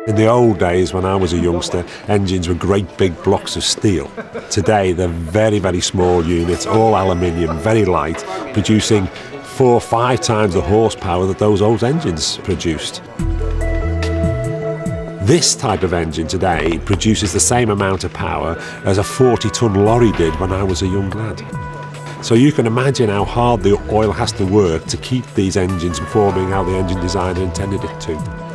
In the old days, when I was a youngster, engines were great big blocks of steel. Today, they're very, very small units, all aluminium, very light, producing 4 or 5 times the horsepower that those old engines produced. This type of engine today produces the same amount of power as a 40-ton lorry did when I was a young lad. So you can imagine how hard the oil has to work to keep these engines performing how the engine designer intended it to.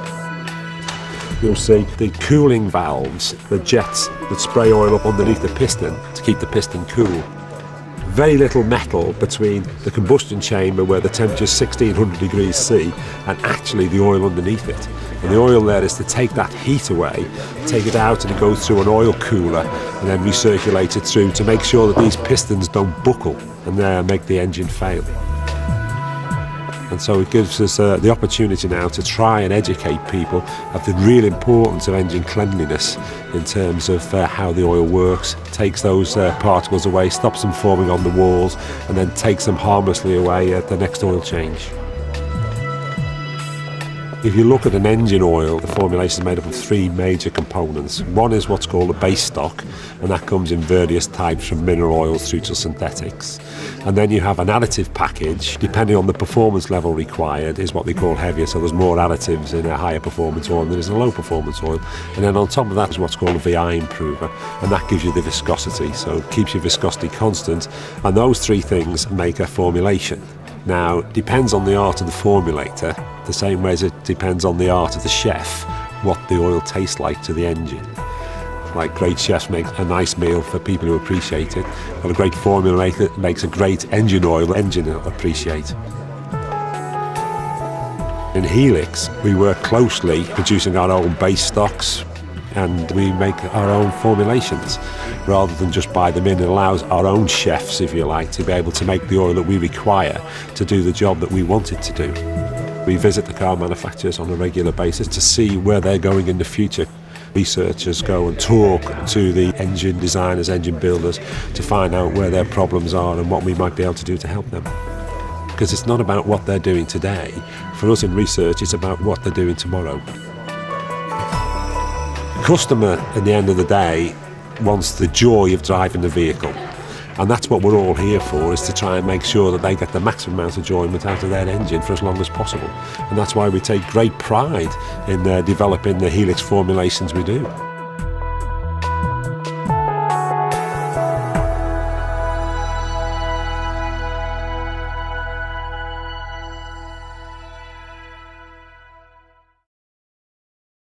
You'll see the cooling valves, the jets that spray oil up underneath the piston to keep the piston cool. Very little metal between the combustion chamber, where the temperature is 1600 degrees C, and actually the oil underneath it. And the oil there is to take that heat away, take it out, and it goes through an oil cooler and then recirculate it through to make sure that these pistons don't buckle and make the engine fail. And so it gives us the opportunity now to try and educate people of the real importance of engine cleanliness in terms of how the oil works, takes those particles away, stops them forming on the walls, and then takes them harmlessly away at the next oil change. If you look at an engine oil, the formulation is made up of 3 major components. One is what's called a base stock, and that comes in various types from mineral oils through to synthetics. And then you have an additive package, depending on the performance level required, is what we call heavier, so there's more additives in a higher performance oil than there is in a low performance oil. And then on top of that is what's called a VI improver, and that gives you the viscosity, so it keeps your viscosity constant, and those 3 things make a formulation. Now, it depends on the art of the formulator, the same way as it depends on the art of the chef, what the oil tastes like to the engine. Like great chefs make a nice meal for people who appreciate it, but a great formulator makes a great engine oil the engine will appreciate. In Helix, we work closely producing our own base stocks, and we make our own formulations rather than just buy them in. It allows our own chefs, if you like, to be able to make the oil that we require to do the job that we want it to do. We visit the car manufacturers on a regular basis to see where they're going in the future. Researchers go and talk to the engine designers, engine builders, to find out where their problems are and what we might be able to do to help them. Because it's not about what they're doing today. For us in research, it's about what they're doing tomorrow. The customer, at the end of the day, wants the joy of driving the vehicle. And that's what we're all here for, is to try and make sure that they get the maximum amount of enjoyment out of their engine for as long as possible. And that's why we take great pride in developing the Helix formulations we do.